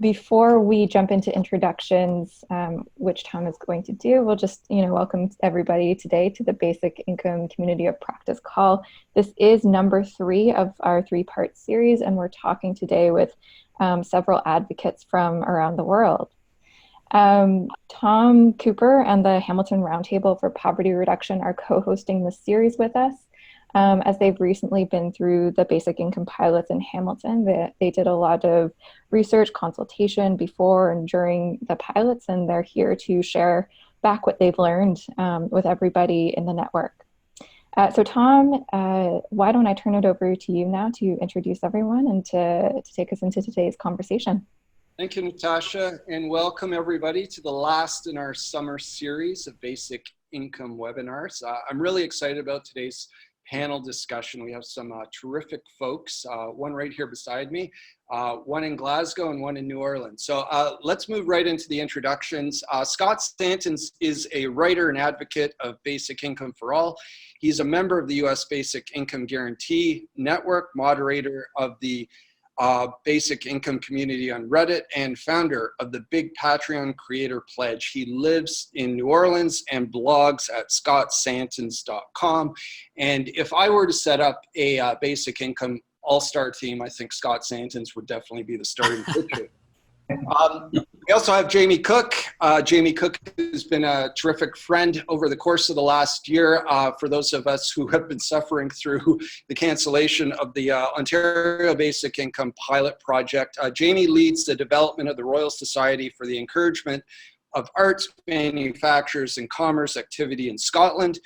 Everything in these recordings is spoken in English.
Before we jump into introductions, which Tom is going to do, we'll just, welcome everybody today to the Basic Income Community of Practice call. This is number 3 of our 3-part series, and we're talking today with several advocates from around the world. Tom Cooper and the Hamilton Roundtable for Poverty Reduction are co-hosting this series with us. As they've recently been through the basic income pilots in Hamilton. They did a lot of research consultation before and during the pilots, and they're here to share back what they've learned with everybody in the network. So Tom, why don't I turn it over to you now to introduce everyone and to take us into today's conversation. Thank you, Natasha, and welcome everybody to the last in our summer series of basic income webinars. I'm really excited about today's panel discussion. We have some terrific folks, one right here beside me, one in Glasgow and one in New Orleans. So let's move right into the introductions. Scott Santens is a writer and advocate of Basic Income for All. He's a member of the U.S. Basic Income Guarantee Network, moderator of the Basic Income community on Reddit, and founder of the Big Patreon Creator Pledge. He lives in New Orleans and blogs at scottsantens.com. And if I were to set up a basic income all-star team, I think Scott Santens would definitely be the starting pitcher. We also have Jamie Cook. Jamie Cook has been a terrific friend over the course of the last year. For those of us who have been suffering through the cancellation of the Ontario Basic Income Pilot Project, Jamie leads the development of the Royal Society for the Encouragement of Arts, Manufactures and Commerce activity in Scotland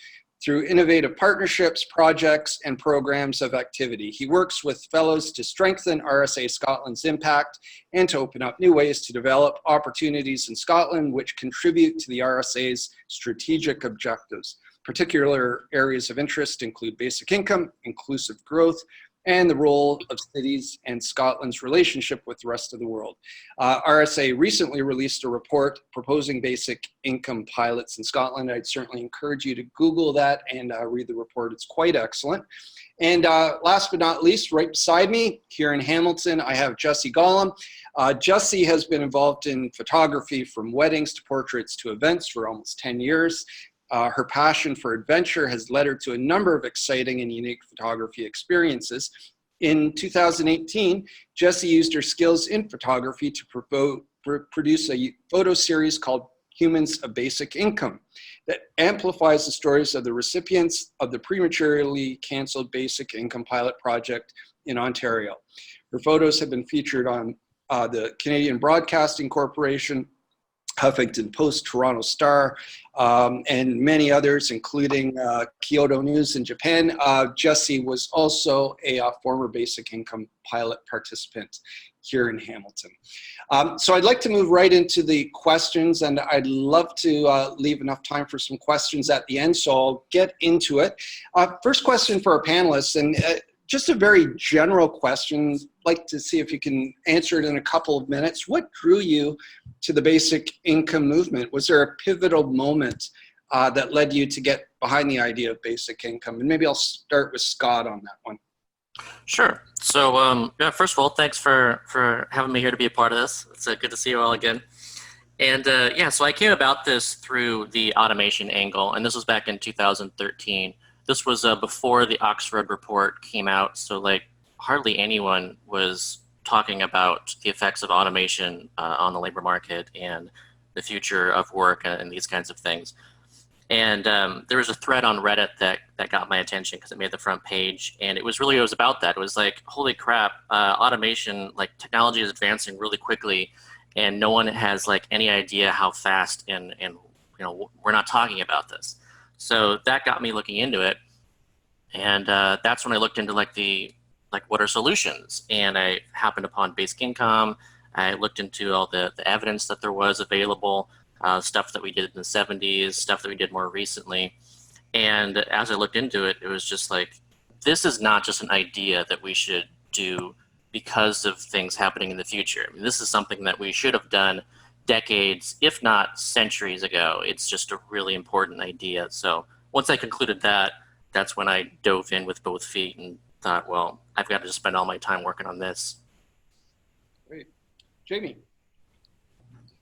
through innovative partnerships, projects, and programs of activity. He works with fellows to strengthen RSA Scotland's impact and to open up new ways to develop opportunities in Scotland which contribute to the RSA's strategic objectives. Particular areas of interest include basic income, inclusive growth, and the role of cities and Scotland's relationship with the rest of the world. RSA recently released a report proposing basic income pilots in Scotland. I'd certainly encourage you to Google that and read the report. It's quite excellent. And last but not least, right beside me here in Hamilton, I have Jessie Gollum. Jessie has been involved in photography from weddings to portraits to events for almost 10 years. Her passion for adventure has led her to a number of exciting and unique photography experiences. In 2018, Jessie used her skills in photography to produce a photo series called Humans of Basic Income that amplifies the stories of the recipients of the prematurely canceled Basic Income Pilot Project in Ontario. Her photos have been featured on the Canadian Broadcasting Corporation, Huffington Post, Toronto Star, and many others, including Kyoto News in Japan. Jessie was also a former Basic Income Pilot participant here in Hamilton. So I'd like to move right into the questions, and I'd love to leave enough time for some questions at the end, so I'll get into it. First question for our panelists, and just a very general question. I'd like to see if you can answer it in a couple of minutes. What drew you to the basic income movement? Was there a pivotal moment that led you to get behind the idea of basic income? And maybe I'll start with Scott on that one. Sure. So yeah, first of all, thanks for having me here to be a part of this. It's good to see you all again. And yeah, so I came about this through the automation angle, and this was back in 2013. This was before the Oxford report came out, so like hardly anyone was talking about the effects of automation on the labor market and the future of work and these kinds of things. And there was a thread on Reddit that got my attention because it made the front page, and it was about that. It was like, holy crap, automation, like technology is advancing really quickly, and no one has like any idea how fast, and you know, we're not talking about this. So that got me looking into it, and that's when I looked into like what are solutions, and I happened upon basic income. I looked into all the evidence that there was available, stuff that we did in the 70s, stuff that we did more recently, and as I looked into it, it was just like, this is not just an idea that we should do because of things happening in the future. I mean, this is something that we should have done decades, if not centuries ago. It's just a really important idea. So once I concluded that, that's when I dove in with both feet and thought, well, I've got to just spend all my time working on this. Great. Jamie.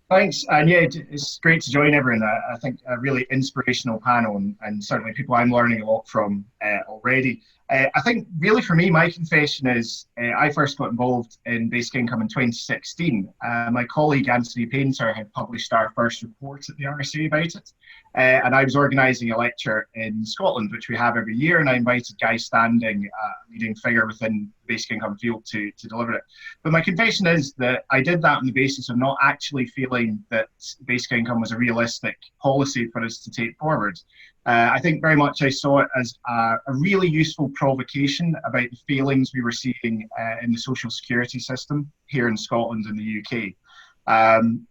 Thanks, and yeah, it's great to join everyone. I think a really inspirational panel, and certainly people I'm learning a lot from already. I think really for me, my confession is I first got involved in basic income in 2016. My colleague Anthony Painter had published our first report at the RSA about it, and I was organising a lecture in Scotland, which we have every year, and I invited Guy Standing, a leading figure within the basic income field, to deliver it. But my confession is that I did that on the basis of not actually feeling that basic income was a realistic policy for us to take forward. I think very much I saw it as a really useful provocation about the failings we were seeing in the social security system here in Scotland and the UK.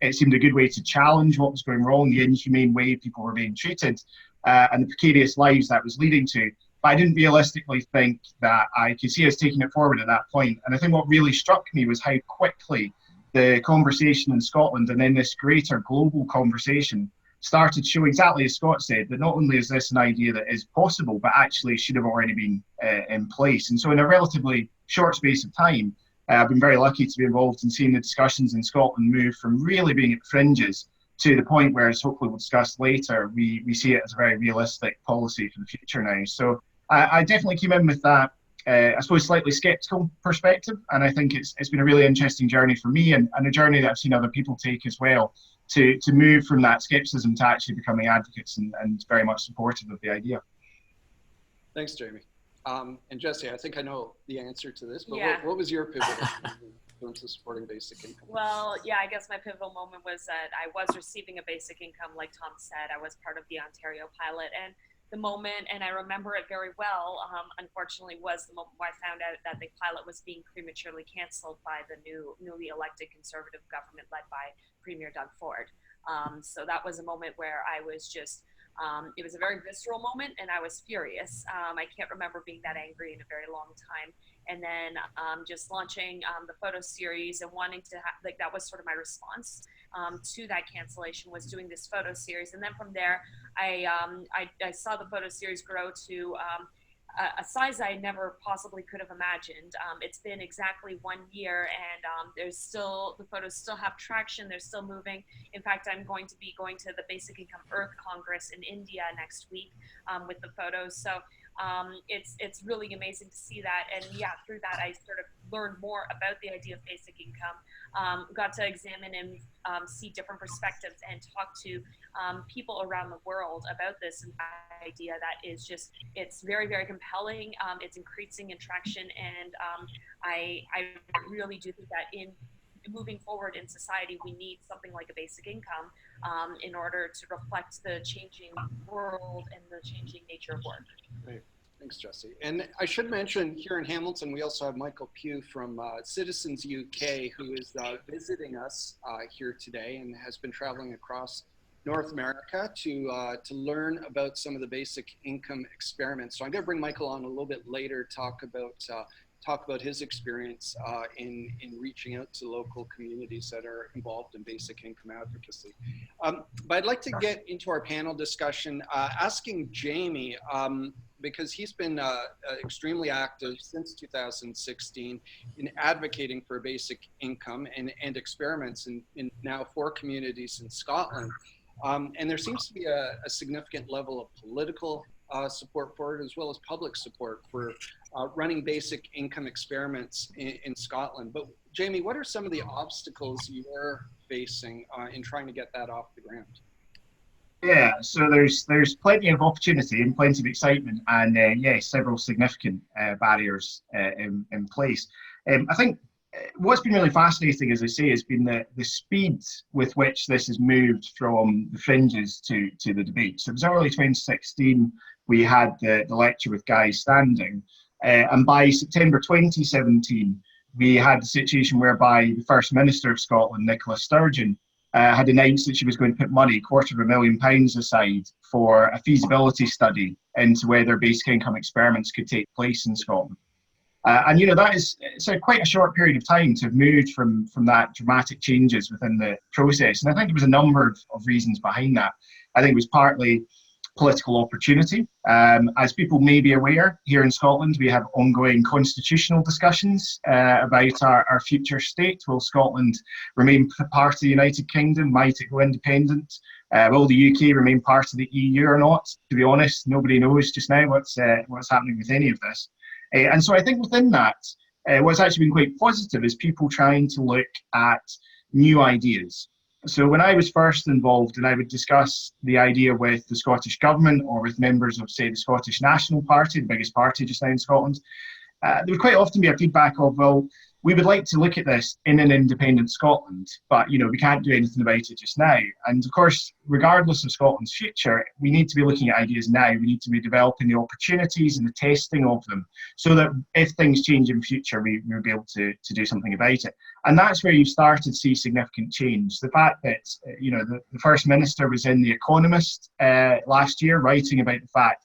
It seemed a good way to challenge what was going wrong, the inhumane way people were being treated, and the precarious lives that was leading to. But I didn't realistically think that I could see us taking it forward at that point. And I think what really struck me was how quickly the conversation in Scotland and then this greater global conversation started to show exactly as Scott said, that not only is this an idea that is possible, but actually should have already been in place. And so in a relatively short space of time, I've been very lucky to be involved in seeing the discussions in Scotland move from really being at fringes to the point where, as hopefully we'll discuss later, we see it as a very realistic policy for the future now. So I definitely came in with that, I suppose, slightly sceptical perspective. And I think it's been a really interesting journey for me, and a journey that I've seen other people take as well, to move from that skepticism to actually becoming advocates and very much supportive of the idea. Thanks, Jamie. And Jesse, I think I know the answer to this, but Yeah. what was your pivot in terms of supporting basic income? Well, yeah, I guess my pivotal moment was that I was receiving a basic income, like Tom said. I was part of the Ontario pilot, and the moment, and I remember it very well, unfortunately, was the moment where I found out that the pilot was being prematurely canceled by the newly elected Conservative government led by Premier Doug Ford. So that was a moment where I was just, it was a very visceral moment, and I was furious. I can't remember being that angry in a very long time. And then just launching the photo series and wanting to have, like, that was sort of my response to that cancellation, was doing this photo series. And then from there, I saw the photo series grow to a size I never possibly could have imagined. It's been exactly 1 year, and there's still, the photos still have traction. They're still moving. In fact, I'm going to be going to the Basic Income Earth Congress in India next week with the photos. So it's really amazing to see that. And yeah, through that, I sort of learned more about the idea of basic income, got to examine and see different perspectives and talk to people around the world about this idea that is just, it's very, very compelling. It's increasing in traction. And I really do think that in moving forward in society, we need something like a basic income in order to reflect the changing world and the changing nature of work. Great. Thanks, Jesse. And I should mention, here in Hamilton, we also have Michael Pugh from Citizens UK, who is visiting us here today and has been traveling across North America to learn about some of the basic income experiments. So I'm going to bring Michael on a little bit later, talk about his experience in reaching out to local communities that are involved in basic income advocacy. But I'd like to get into our panel discussion, asking Jamie, because he's been extremely active since 2016 in advocating for basic income and experiments in now 4 communities in Scotland. And there seems to be a significant level of political support for it, as well as public support for running basic income experiments in Scotland. But Jamie, what are some of the obstacles you're facing in trying to get that off the ground? Yeah, so there's plenty of opportunity and plenty of excitement, and yes, several significant barriers in place. I think what's been really fascinating, as I say, has been the speed with which this has moved from the fringes to the debate. So it was early 2016, we had the lecture with Guy Standing, and by September 2017, we had the situation whereby the First Minister of Scotland, Nicola Sturgeon, had announced that she was going to put money, £250,000 aside, for a feasibility study into whether basic income experiments could take place in Scotland. And you know, that is, it's quite a short period of time to have moved from that dramatic changes within the process. And I think there was a number of reasons behind that. I think it was partly political opportunity. As people may be aware, here in Scotland, we have ongoing constitutional discussions about our future state. Will Scotland remain part of the United Kingdom? Might it go independent? Will the UK remain part of the EU or not? To be honest, nobody knows just now what's happening with any of this. And so I think within that, what's actually been quite positive is people trying to look at new ideas. So when I was first involved and I would discuss the idea with the Scottish Government or with members of, say, the Scottish National Party, the biggest party just now in Scotland, there would quite often be a feedback of, well, we would like to look at this in an independent Scotland, but we can't do anything about it just now. And of course, regardless of Scotland's future, we need to be looking at ideas now. We need to be developing the opportunities and the testing of them so that if things change in future, we'll be able to do something about it. And that's where you've started to see significant change. The fact that the First Minister was in The Economist last year writing about the fact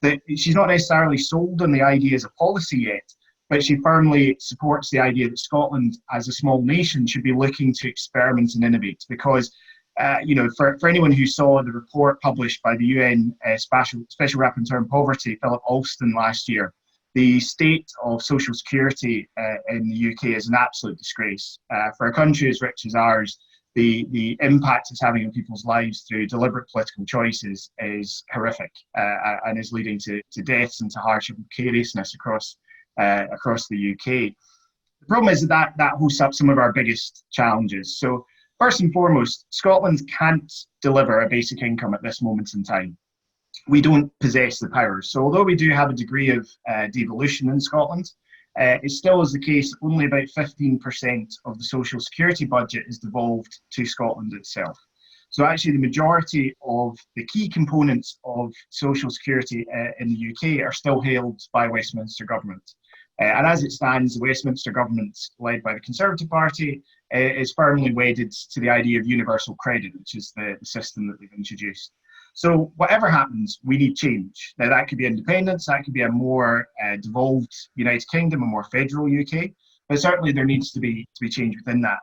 that she's not necessarily sold on the idea as a policy yet, but she firmly supports the idea that Scotland, as a small nation, should be looking to experiment and innovate. Because, for anyone who saw the report published by the UN Special Rapporteur on Poverty, Philip Alston, last year, the state of social security in the UK is an absolute disgrace. For a country as rich as ours, the impact it's having on people's lives through deliberate political choices is horrific and is leading to deaths and to hardship and precariousness across the UK. The problem is that hosts up some of our biggest challenges. So first and foremost, Scotland can't deliver a basic income at this moment in time. We don't possess the powers. So although we do have a degree of devolution in Scotland, it still is the case that only about 15% of the social security budget is devolved to Scotland itself. So actually the majority of the key components of social security in the UK are still held by Westminster Government. And as it stands, the Westminster Government, led by the Conservative Party, is firmly wedded to the idea of universal credit, which is the system that they've introduced. So whatever happens, we need change. Now that could be independence, that could be a more devolved United Kingdom, a more federal UK, but certainly there needs to be change within that.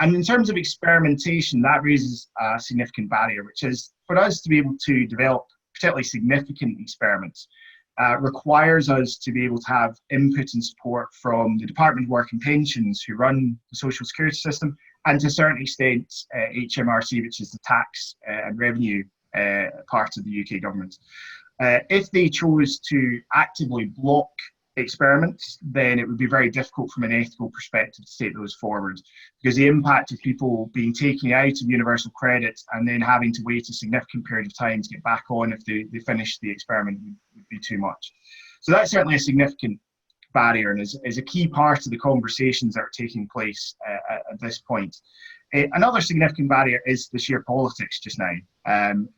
And in terms of experimentation, that raises a significant barrier, which is for us to be able to develop particularly significant experiments. Requires us to be able to have input and support from the Department of Work and Pensions, who run the social security system, and to a certain extent HMRC, which is the tax and revenue part of the UK government. If they chose to actively block experiments, then it would be very difficult from an ethical perspective to take those forward, because the impact of people being taken out of universal credit and then having to wait a significant period of time to get back on if they finish the experiment would be too much. So that's certainly a significant barrier and is a key part of the conversations that are taking place at this point. Another significant barrier is the sheer politics just now.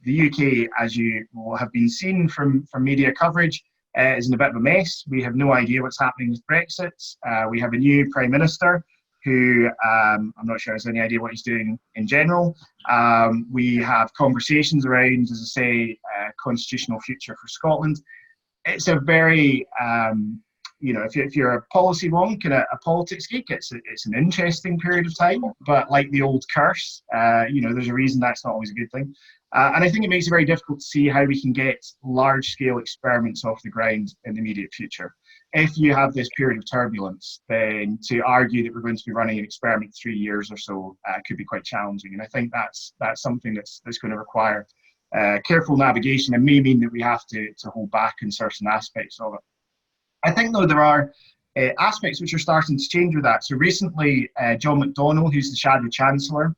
The UK, as you will have been seen from media coverage, is in a bit of a mess. We have no idea what's happening with Brexit. We have a new Prime Minister who I'm not sure has any idea what he's doing in general. We have conversations around, as I say, constitutional future for Scotland. It's a very, if you're a policy wonk and a politics geek, it's an interesting period of time, but like the old curse, there's a reason that's not always a good thing. And I think it makes it very difficult to see how we can get large-scale experiments off the ground in the immediate future. If you have this period of turbulence, then to argue that we're going to be running an experiment 3 years or so could be quite challenging. And I think that's something that's going to require careful navigation and may mean that we have to hold back in certain aspects of it. I think, though, there are aspects which are starting to change with that. So recently, John McDonnell, who's the Shadow Chancellor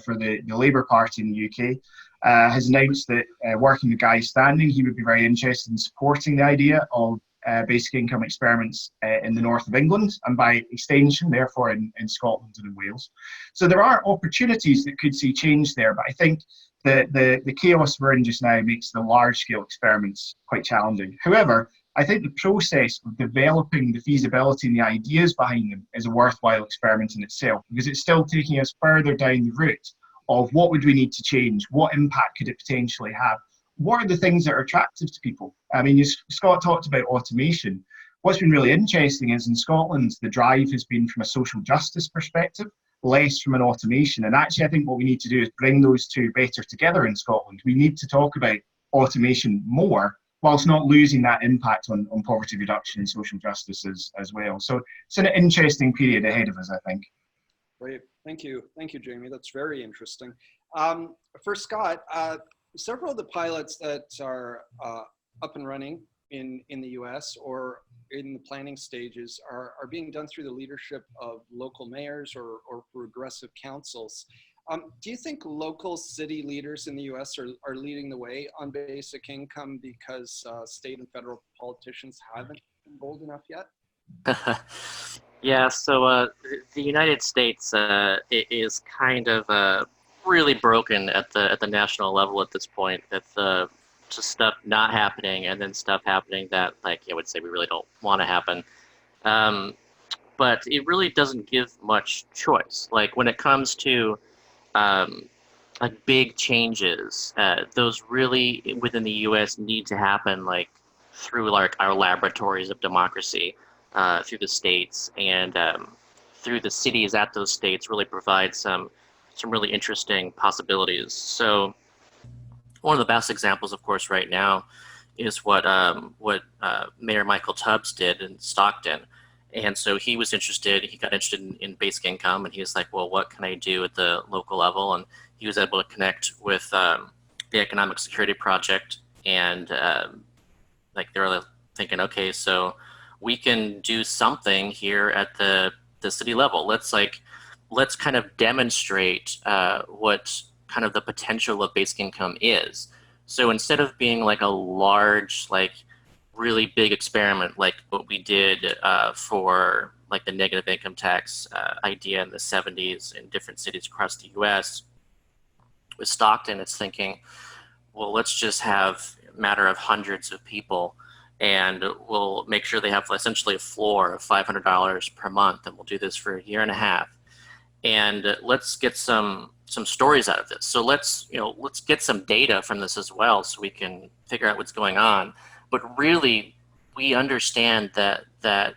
for the Labour Party in the UK, has announced that working with Guy Standing, he would be very interested in supporting the idea of basic income experiments in the north of England and by extension, therefore, in Scotland and in Wales. So there are opportunities that could see change there, but I think the chaos we're in just now makes the large-scale experiments quite challenging. However, I think the process of developing the feasibility and the ideas behind them is a worthwhile experiment in itself, because it's still taking us further down the route of what would we need to change, what impact could it potentially have, what are the things that are attractive to people. I mean, Scott talked about automation. What's been really interesting is in Scotland, the drive has been from a social justice perspective, less from an automation. And actually, I think what we need to do is bring those two better together in Scotland. We need to talk about automation more, whilst not losing that impact on poverty reduction and social justice as well. So it's an interesting period ahead of us, I think. Great, thank you, Jamie. That's very interesting. For Scott, several of the pilots that are up and running in the U.S. or in the planning stages are being done through the leadership of local mayors or progressive councils. Do you think local city leaders in the U.S. are leading the way on basic income because state and federal politicians haven't been bold enough yet? Yeah, so the United States it is kind of really broken at the national level at this point. With just stuff not happening, and then stuff happening that, like, I would say we really don't want to happen. Um, but it really doesn't give much choice. Like when it comes to um, like big changes, those really within the U.S. need to happen like through like our laboratories of democracy, through the states and through the cities at those states really provide some really interesting possibilities. So one of the best examples, of course, right now is what Mayor Michael Tubbs did in Stockton. And so he got interested in basic income, and he was like, well, what can I do at the local level? And he was able to connect with the Economic Security Project, and like they were thinking, okay, so we can do something here at the city level. Let's kind of demonstrate what kind of the potential of basic income is. So instead of being like a large, like really big experiment like what we did for like the negative income tax idea in the 70s in different cities across the US, with Stockton, it's thinking, well, let's just have a matter of hundreds of people, and we'll make sure they have essentially a floor of $500 per month, and we'll do this for a year and a half. And let's get some stories out of this. So let's get some data from this as well, so we can figure out what's going on. But really, we understand that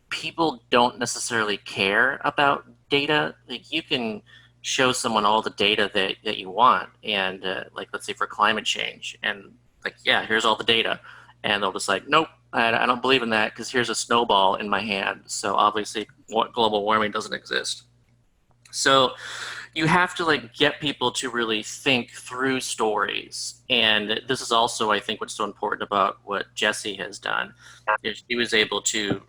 people don't necessarily care about data. Like you can show someone all the data that you want, and like let's say for climate change, and like, yeah, here's all the data, and they'll just like, nope, I don't believe in that because here's a snowball in my hand. So obviously, global warming doesn't exist. So you have to like get people to really think through stories. And this is also, I think, what's so important about what Jessie has done, is she was able to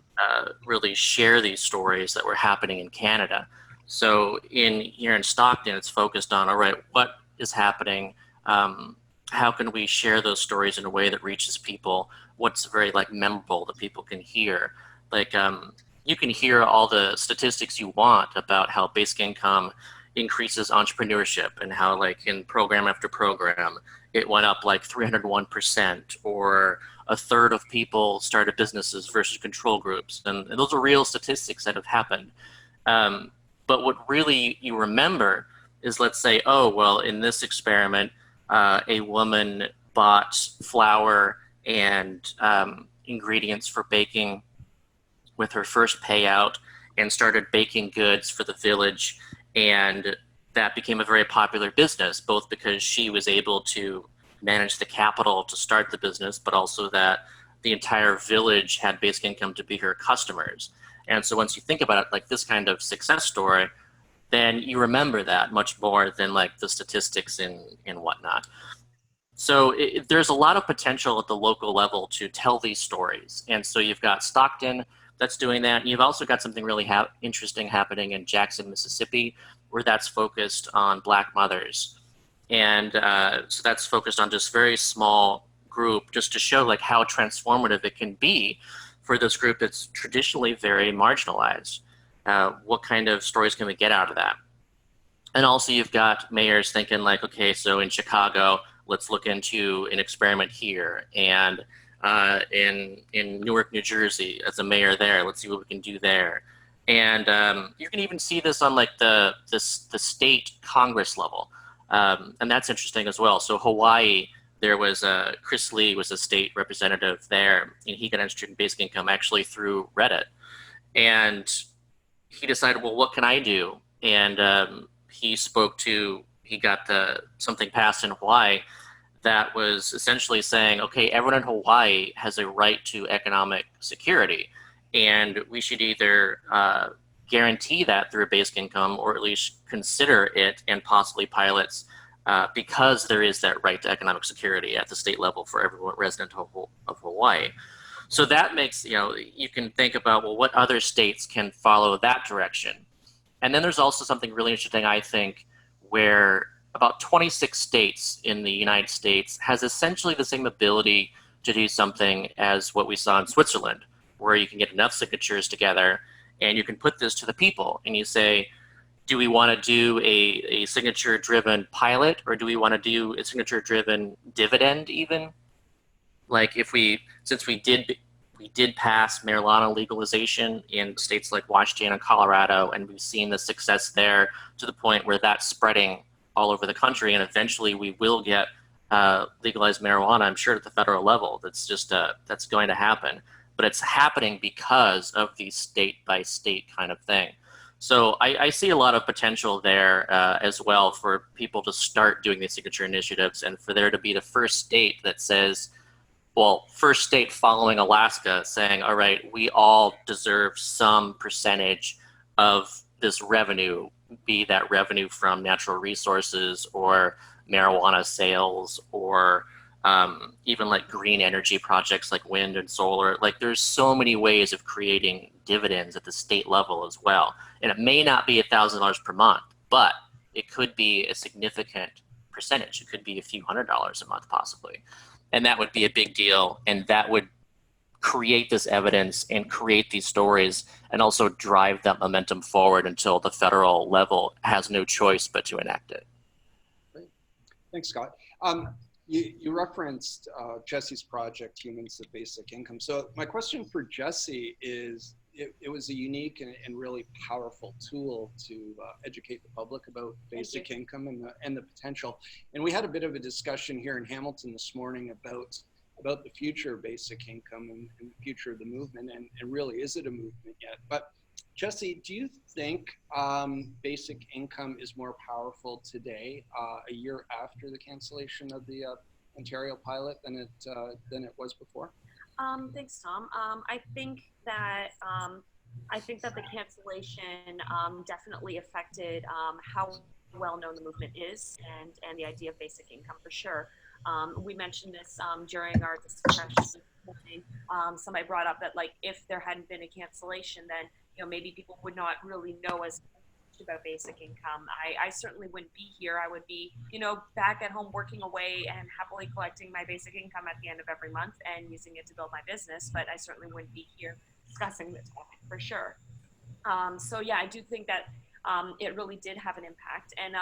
really share these stories that were happening in Canada. So here in Stockton, it's focused on, all right, what is happening? How can we share those stories in a way that reaches people? What's very like memorable that people can hear? Like, you can hear all the statistics you want about how basic income increases entrepreneurship, and how like in program after program, it went up like 301%, or a third of people started businesses versus control groups. And those are real statistics that have happened. But what really you remember is, let's say, oh, well, in this experiment, a woman bought flour and ingredients for baking with her first payout and started baking goods for the village. And that became a very popular business, both because she was able to manage the capital to start the business, but also that the entire village had basic income to be her customers. And so once you think about it like this kind of success story, then you remember that much more than like the statistics and whatnot. So there's a lot of potential at the local level to tell these stories. And so you've got Stockton that's doing that. You've also got something really interesting happening in Jackson, Mississippi, where that's focused on Black mothers. And so that's focused on just very small group, just to show like how transformative it can be for this group that's traditionally very marginalized. What kind of stories can we get out of that? And also you've got mayors thinking like, okay, so in Chicago, let's look into an experiment here. And in Newark, New Jersey, as a mayor there, let's see what we can do there. And you can even see this on like the state Congress level. And that's interesting as well. So Hawaii, there was Chris Lee was a state representative there, and he got interested in basic income actually through Reddit. And he decided, well, what can I do? And he got something passed in Hawaii that was essentially saying, okay, everyone in Hawaii has a right to economic security, and we should either guarantee that through a basic income, or at least consider it and possibly pilots, because there is that right to economic security at the state level for everyone resident of Hawaii. So that makes, you can think about, well, what other states can follow that direction? And then there's also something really interesting, I think, where about 26 states in the United States has essentially the same ability to do something as what we saw in Switzerland, where you can get enough signatures together and you can put this to the people and you say, do we want to do a signature-driven pilot, or do we want to do a signature-driven dividend even? Like since we did pass marijuana legalization in states like Washington and Colorado, and we've seen the success there to the point where that's spreading all over the country, and eventually we will get legalized marijuana, I'm sure, at the federal level. That's going to happen. But it's happening because of the state-by-state kind of thing. So I see a lot of potential there as well for people to start doing these signature initiatives, and for there to be the first state that says, well, first state following Alaska saying, all right, we all deserve some percentage of this revenue, be that revenue from natural resources or marijuana sales, or even like green energy projects like wind and solar. Like there's so many ways of creating dividends at the state level as well. And it may not be $1,000 per month, but it could be a significant percentage. It could be a few $100s a month possibly. And that would be a big deal, and that would create this evidence and create these stories and also drive that momentum forward until the federal level has no choice but to enact it. Great. Thanks, Scott. You referenced Jesse's project, Humans of Basic Income. So my question for Jesse is, it was a unique and really powerful tool to educate the public about basic income and the potential. And we had a bit of a discussion here in Hamilton this morning about the future of basic income and the future of the movement, and really, is it a movement yet? But Jesse, do you think basic income is more powerful today, a year after the cancellation of the Ontario pilot, than it was before? Thanks, Tom. I think that the cancellation definitely affected how well known the movement is, and the idea of basic income for sure. We mentioned this during our discussion this morning. Somebody brought up that, like, if there hadn't been a cancellation, then maybe people would not really know as much about basic income. I certainly wouldn't be here. I would be back at home working away and happily collecting my basic income at the end of every month and using it to build my business. But I certainly wouldn't be here discussing the topic for sure. So yeah, I do think that it really did have an impact. And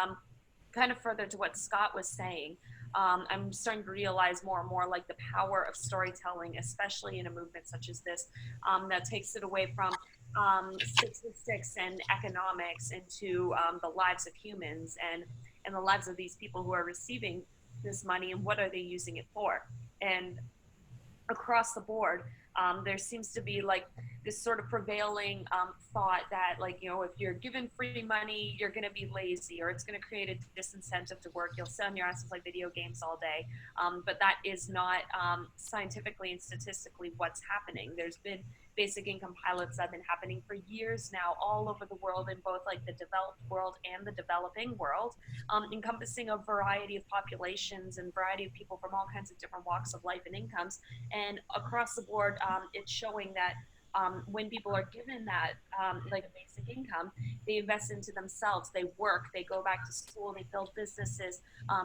kind of further to what Scott was saying, I'm starting to realize more and more like the power of storytelling, especially in a movement such as this, that takes it away from statistics and economics into the lives of humans and the lives of these people who are receiving this money, and what are they using it for. And across the board, there seems to be like this sort of prevailing thought that, like, if you're given free money, you're going to be lazy, or it's going to create a disincentive to work. You'll sit on your ass and play video games all day. But that is not scientifically and statistically what's happening. There's been basic income pilots that have been happening for years now all over the world, in both like the developed world and the developing world, encompassing a variety of populations and variety of people from all kinds of different walks of life and incomes. And across the board, it's showing that when people are given that, like a basic income, they invest into themselves, they work, they go back to school, they build businesses,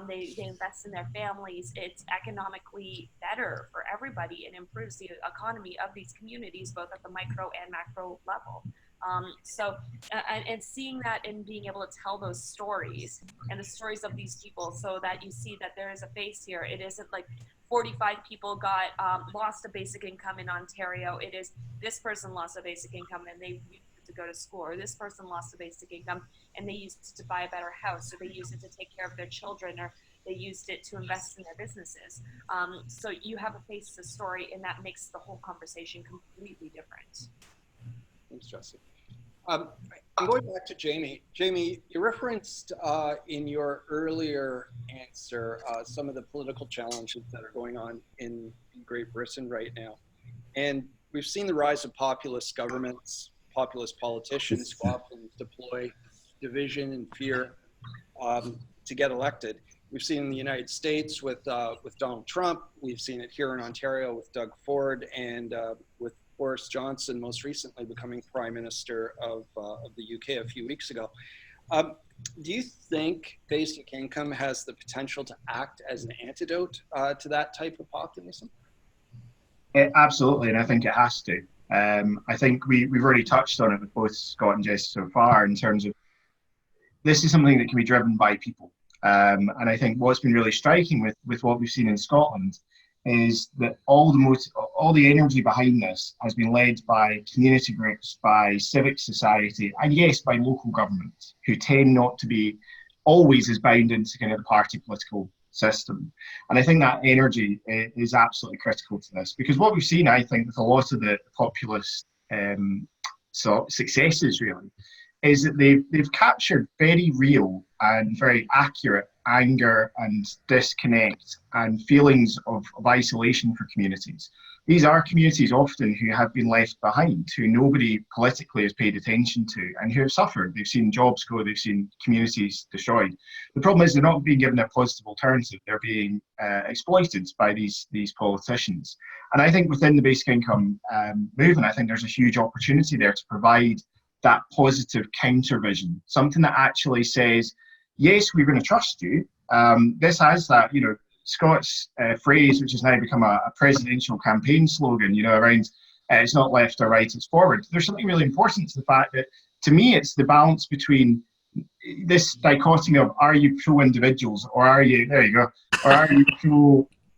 they invest in their families. It's economically better for everybody and improves the economy of these communities, both at the micro and macro level. And seeing that and being able to tell those stories and the stories of these people, so that you see that there is a face here. It isn't like 45 people got lost a basic income in Ontario. It is, this person lost a basic income and they used it to go to school, or this person lost a basic income and they used it to buy a better house, or they used it to take care of their children, or they used it to invest in their businesses. So you have a face to the story, and that makes the whole conversation completely different. Thanks, Jesse. I'm going back to Jamie. Jamie, you referenced in your earlier answer some of the political challenges that are going on in Great Britain right now. And we've seen the rise of populist governments, populist politicians who often deploy division and fear to get elected. We've seen in the United States with Donald Trump. We've seen it here in Ontario with Doug Ford and with Boris Johnson, most recently becoming Prime Minister of the UK a few weeks ago. Do you think basic income has the potential to act as an antidote to that type of populism? Absolutely, and I think it has to. I think we've already touched on it with both Scott and Jess so far in terms of this is something that can be driven by people. And I think what's been really striking with what we've seen in Scotland is that all the energy behind this has been led by community groups, by civic society, and yes, by local governments, who tend not to be always as bound into kind of the party political system. And I think that energy is absolutely critical to this, because what we've seen, I think, with a lot of the populist successes really, is that they've captured very real and very accurate anger and disconnect and feelings of isolation for communities. These are communities often who have been left behind, who nobody politically has paid attention to, and who have suffered. They've seen jobs go, they've seen communities destroyed. The problem is they're not being given a positive alternative. They're being exploited by these politicians. And I think within the basic income movement, I think there's a huge opportunity there to provide that positive countervision, something that actually says, yes, we're going to trust you. This has that, Scott's phrase, which has now become a presidential campaign slogan, around it's not left or right, it's forward. There's something really important to the fact that, to me, it's the balance between this dichotomy of are you pro-individuals or are you, there you go, or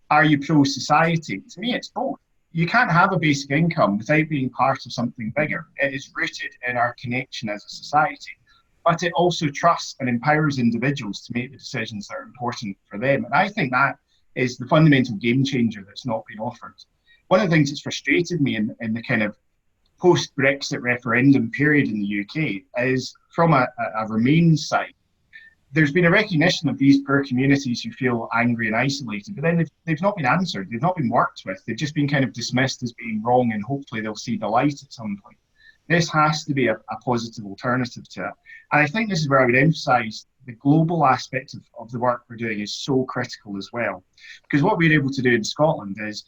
are you pro-society? To me, it's both. You can't have a basic income without being part of something bigger. It is rooted in our connection as a society, but it also trusts and empowers individuals to make the decisions that are important for them. And I think that is the fundamental game changer that's not been offered. One of the things that's frustrated me in the kind of post-Brexit referendum period in the UK is from a Remain side, there's been a recognition of these poor communities who feel angry and isolated, but then they've not been answered, they've not been worked with, they've just been kind of dismissed as being wrong, and hopefully they'll see the light at some point. This has to be a positive alternative to it. And I think this is where I would emphasise the global aspect of the work we're doing is so critical as well. Because what we're able to do in Scotland is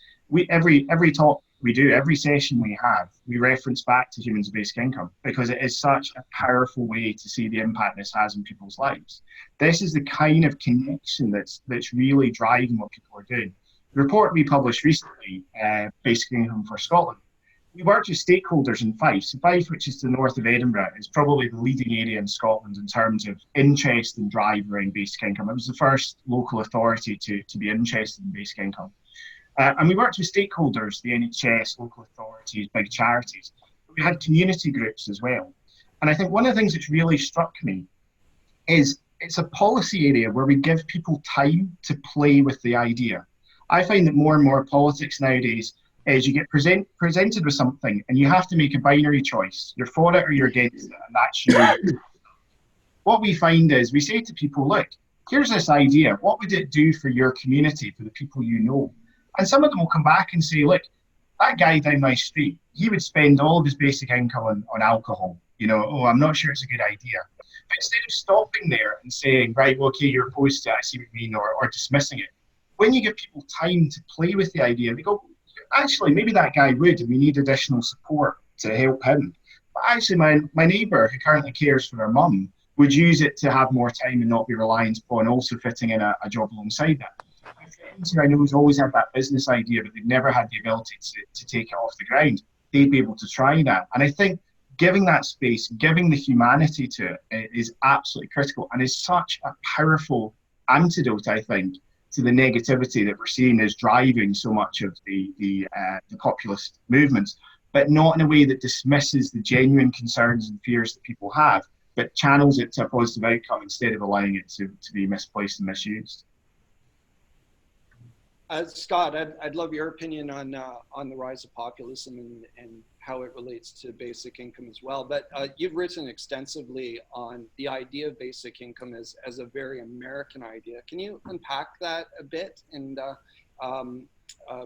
every talk we do, every session we have, we reference back to humans of basic income, because it is such a powerful way to see the impact this has in people's lives. This is the kind of connection that's really driving what people are doing. The report we published recently, Basic Income for Scotland, we worked with stakeholders in Fife. So Fife, which is to the north of Edinburgh, is probably the leading area in Scotland in terms of interest and drive around basic income. It was the first local authority to be interested in basic income. And we worked with stakeholders, the NHS, local authorities, big charities. But we had community groups as well. And I think one of the things that's really struck me is it's a policy area where we give people time to play with the idea. I find that more and more politics nowadays is you get presented with something and you have to make a binary choice. You're for it or you're against it, and that's you. What we find is we say to people, look, here's this idea. What would it do for your community, for the people you know? And some of them will come back and say, look, that guy down my street, he would spend all of his basic income on alcohol. I'm not sure it's a good idea. But instead of stopping there and saying, right, okay, you're opposed to it, I see what you mean, or dismissing it, when you give people time to play with the idea, they go, actually, maybe that guy would, and we need additional support to help him. But actually, my neighbour, who currently cares for her mum, would use it to have more time and not be reliant upon also fitting in a job alongside that. Friends who I know who's always had that business idea, but they've never had the ability to take it off the ground, they'd be able to try that. And I think giving that space, giving the humanity to it is absolutely critical, and is such a powerful antidote, I think, to the negativity that we're seeing is driving so much of the populist movements, but not in a way that dismisses the genuine concerns and fears that people have, but channels it to a positive outcome instead of allowing it to be misplaced and misused. Scott, I'd love your opinion on the rise of populism and how it relates to basic income as well. But you've written extensively on the idea of basic income as a very American idea. Can you unpack that a bit and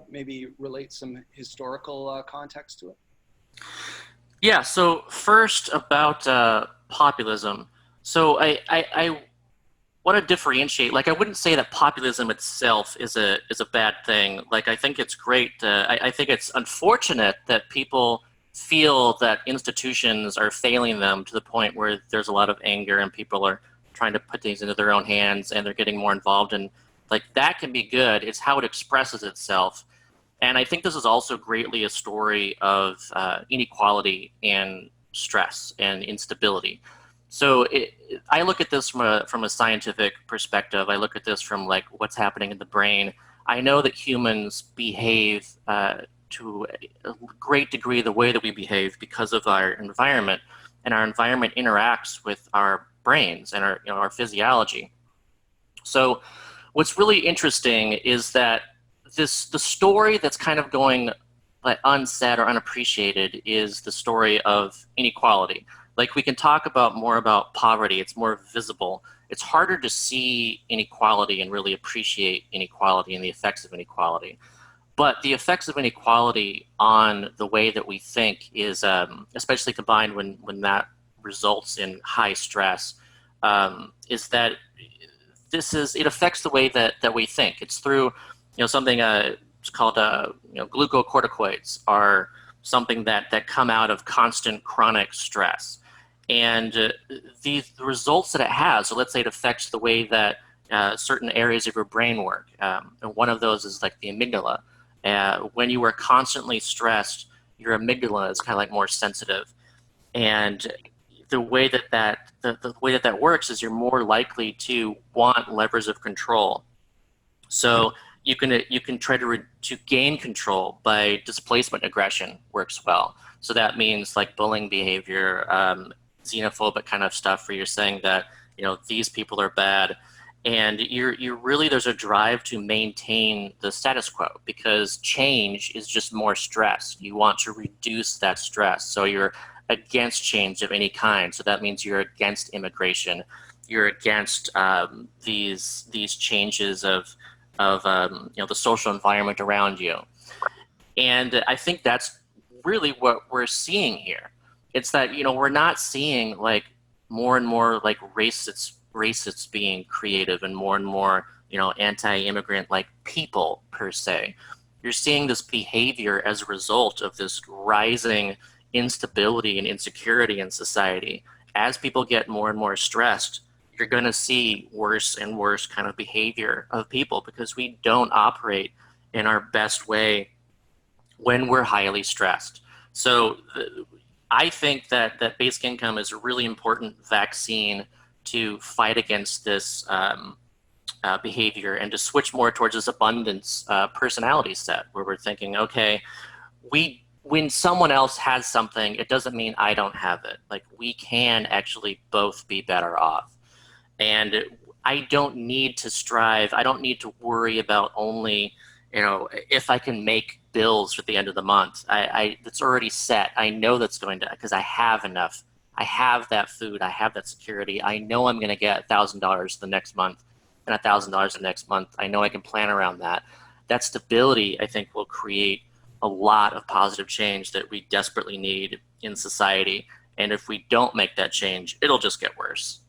maybe relate some historical context to it? Yeah, so first about populism. So I want to differentiate. Like, I wouldn't say that populism itself is a bad thing. Like, I think it's great. I think it's unfortunate that people feel that institutions are failing them to the point where there's a lot of anger and people are trying to put things into their own hands and they're getting more involved. And like, that can be good. It's how it expresses itself. And I think this is also greatly a story of inequality and stress and instability. So I look at this from a scientific perspective. I look at this from like what's happening in the brain. I know that humans behave to a great degree the way that we behave because of our environment, and our environment interacts with our brains and our physiology. So what's really interesting is that the story that's kind of going like unsaid or unappreciated is the story of inequality. Like, we can talk about more about poverty, it's more visible. It's harder to see inequality and really appreciate inequality and the effects of inequality. But the effects of inequality on the way that we think is, especially combined when that results in high stress, is that it affects the way that we think. It's through, something it's called, glucocorticoids are something that come out of constant chronic stress. And the results that it has, so let's say it affects the way that certain areas of your brain work. And one of those is like the amygdala. When you are constantly stressed, your amygdala is kind of like more sensitive. And the way the way that works is you're more likely to want levers of control. So you can try to gain control by displacement aggression works well. So that means like bullying behavior, xenophobic kind of stuff where you're saying that these people are bad, and you're really, there's a drive to maintain the status quo because change is just more stress. You want to reduce that stress, so you're against change of any kind. So that means you're against immigration, you're against these changes of the social environment around you. And I think that's really what we're seeing here. It's that we're not seeing like more and more like racists being creative and more anti-immigrant like people per se. You're seeing this behavior as a result of this rising instability and insecurity in society. As people get more and more stressed, you're going to see worse and worse kind of behavior of people because we don't operate in our best way when we're highly stressed. So I think that basic income is a really important vaccine to fight against this behavior and to switch more towards this abundance personality set where we're thinking, okay, when someone else has something, it doesn't mean I don't have it. Like, we can actually both be better off. And I don't need to strive. I don't need to worry about only, if I can make bills at the end of the month. It's already set. I know that's going to, because I have enough. I have that food. I have that security. I know I'm going to get $1,000 the next month and $1,000 the next month. I know I can plan around that. That stability, I think, will create a lot of positive change that we desperately need in society. And if we don't make that change, it'll just get worse.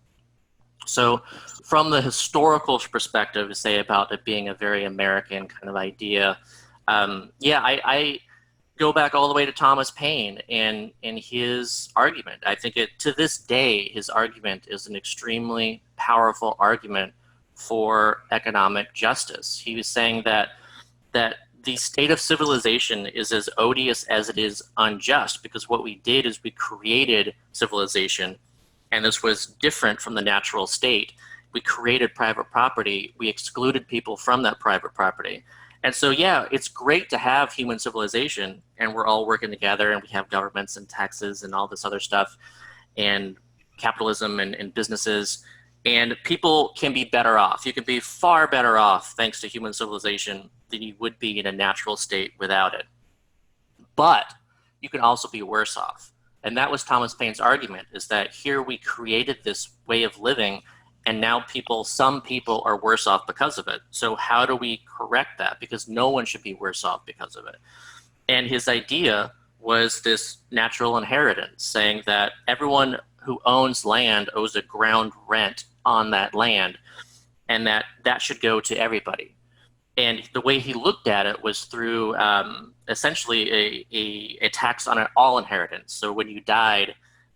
So from the historical perspective, to say about it being a very American kind of idea, I go back all the way to Thomas Paine and his argument. I think to this day, his argument is an extremely powerful argument for economic justice. He was saying that the state of civilization is as odious as it is unjust, because what we did is we created civilization, and this was different from the natural state. We created private property. We excluded people from that private property. And so, yeah, it's great to have human civilization, and we're all working together, and we have governments and taxes and all this other stuff, and capitalism and businesses, and people can be better off. You can be far better off thanks to human civilization than you would be in a natural state without it. But you can also be worse off. And that was Thomas Paine's argument, is that here we created this way of living, and now some people are worse off because of it. So how do we correct that? Because no one should be worse off because of it. And his idea was this natural inheritance, saying that everyone who owns land owes a ground rent on that land, and that should go to everybody. And the way he looked at it was through essentially a tax on all inheritance. So when you died,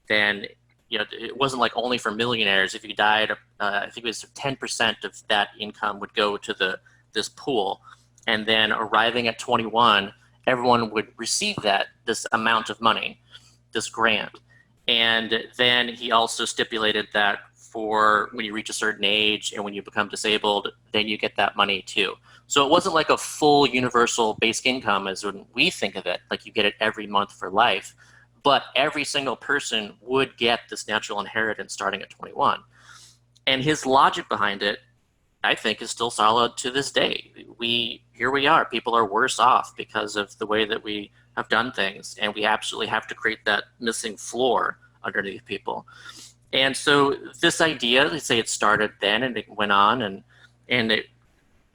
then it wasn't like only for millionaires. If you died, I think it was 10% of that income would go to this pool, and then arriving at 21, everyone would receive this amount of money, this grant. And then he also stipulated that for when you reach a certain age and when you become disabled, then you get that money too. So it wasn't like a full universal basic income as when we think of it, like you get it every month for life, but every single person would get this natural inheritance starting at 21. And his logic behind it, I think, is still solid to this day. Here we are, people are worse off because of the way that we have done things, and we absolutely have to create that missing floor underneath people. And so this idea, they say it started then and it went on, and it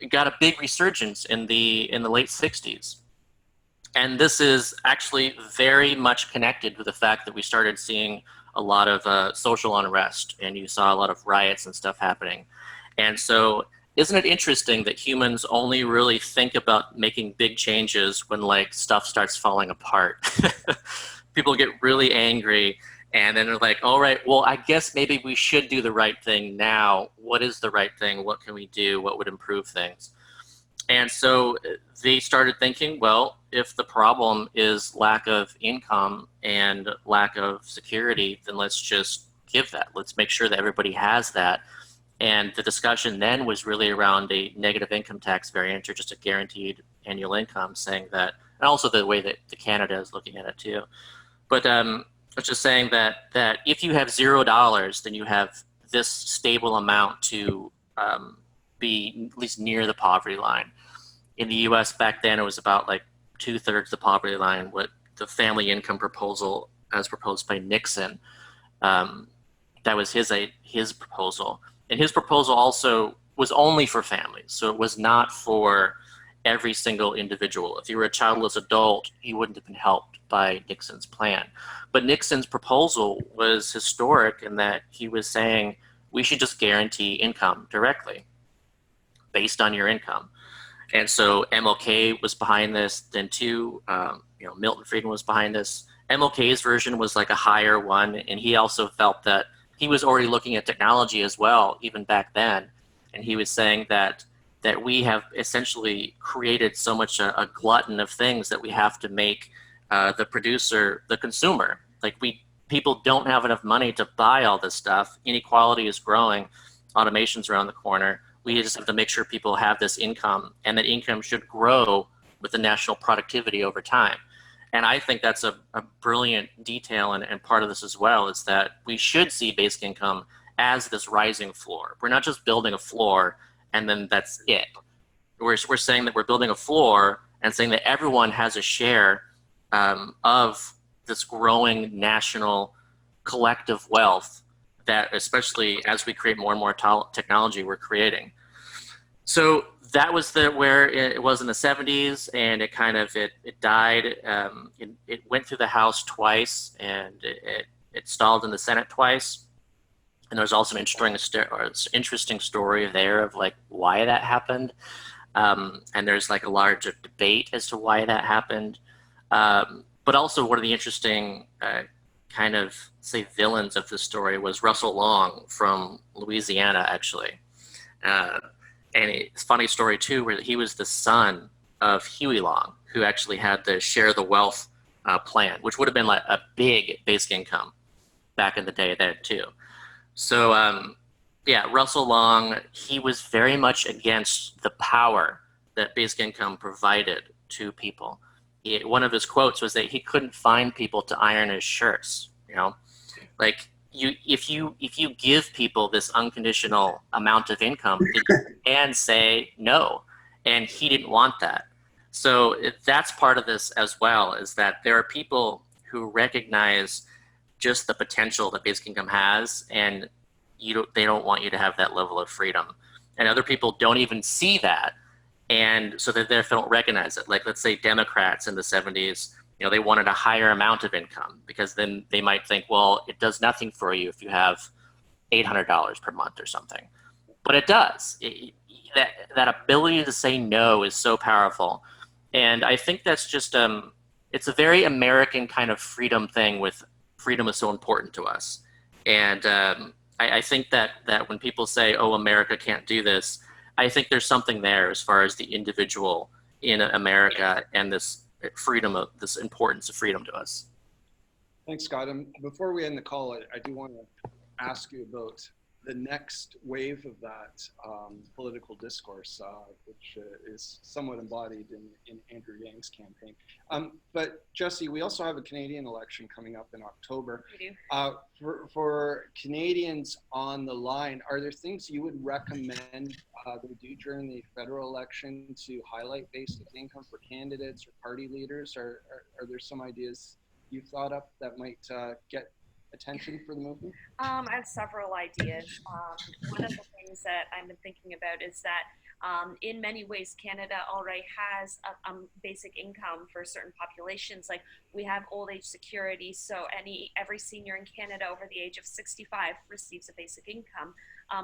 got a big resurgence in the late 60s. And this is actually very much connected with the fact that we started seeing a lot of social unrest, and you saw a lot of riots and stuff happening. And so isn't it interesting that humans only really think about making big changes when like stuff starts falling apart? People get really angry, and then they're like, all right, well, I guess maybe we should do the right thing now. What is the right thing? What can we do? What would improve things? And so they started thinking, well, if the problem is lack of income and lack of security, then let's just give that. Let's make sure that everybody has that. And the discussion then was really around a negative income tax variant, or just a guaranteed annual income, saying that, and also the way that Canada is looking at it too. But it's just saying that if you have $0, then you have this stable amount to be at least near the poverty line. In the U.S. back then, it was about like 2/3 the poverty line. What the family income proposal, as proposed by Nixon, that was his proposal. And his proposal also was only for families, so it was not for every single individual. If you were a childless adult, you wouldn't have been helped by Nixon's plan. But Nixon's proposal was historic in that he was saying we should just guarantee income directly based on your income. And so MLK was behind this then too. Milton Friedman was behind this. MLK's version was like a higher one, and he also felt that he was already looking at technology as well, even back then. And he was saying that we have essentially created so much a glutton of things that we have to make the producer the consumer. Like people don't have enough money to buy all this stuff. Inequality is growing. Automation's around the corner. We just have to make sure people have this income, and that income should grow with the national productivity over time. And I think that's a brilliant detail and part of this as well, is that we should see basic income as this rising floor. We're not just building a floor and then that's it. We're saying that we're building a floor and saying that everyone has a share of this growing national collective wealth that, especially as we create more and more technology, we're creating. So that was where it was in the 70s, and it died. It went through the House twice, and it stalled in the Senate twice. And there was also an interesting story there of like why that happened. And there's like a large debate as to why that happened. But also one of the interesting villains of this story was Russell Long from Louisiana, actually. And it's a funny story too, where he was the son of Huey Long, who actually had the share the wealth plan, which would have been like a big basic income back in the day there too. So Russell Long, he was very much against the power that basic income provided to people. One of his quotes was that he couldn't find people to iron his shirts. Like if you give people this unconditional amount of income, they can say no. and he didn't want that. So that's part of this as well, is that there are people who recognize just the potential that basic income has, and they don't want you to have that level of freedom. And other people don't even see that, and so they therefore don't recognize it. Like, let's say Democrats in the 70s, they wanted a higher amount of income, because then they might think, well, it does nothing for you if you have $800 per month or something. But it does. That ability to say no is so powerful. And I think that's just, it's a very American kind of freedom thing, with freedom is so important to us. And I think that when people say, oh, America can't do this, I think there's something there as far as the individual in America and this freedom of this importance of freedom to us. Thanks, Scott. And before we end the call, I do want to ask you about the next wave of that political discourse, which is somewhat embodied in Andrew Yang's campaign. But Jesse, we also have a Canadian election coming up in October. We do. For Canadians on the line, are there things you would recommend they do during the federal election to highlight basic income for candidates or party leaders? Are there some ideas you've thought up that might get attention for the movement? I have several ideas. One of the things that I've been thinking about is that in many ways, Canada already has a basic income for certain populations. Like, we have old age security, so every senior in Canada over the age of 65 receives a basic income.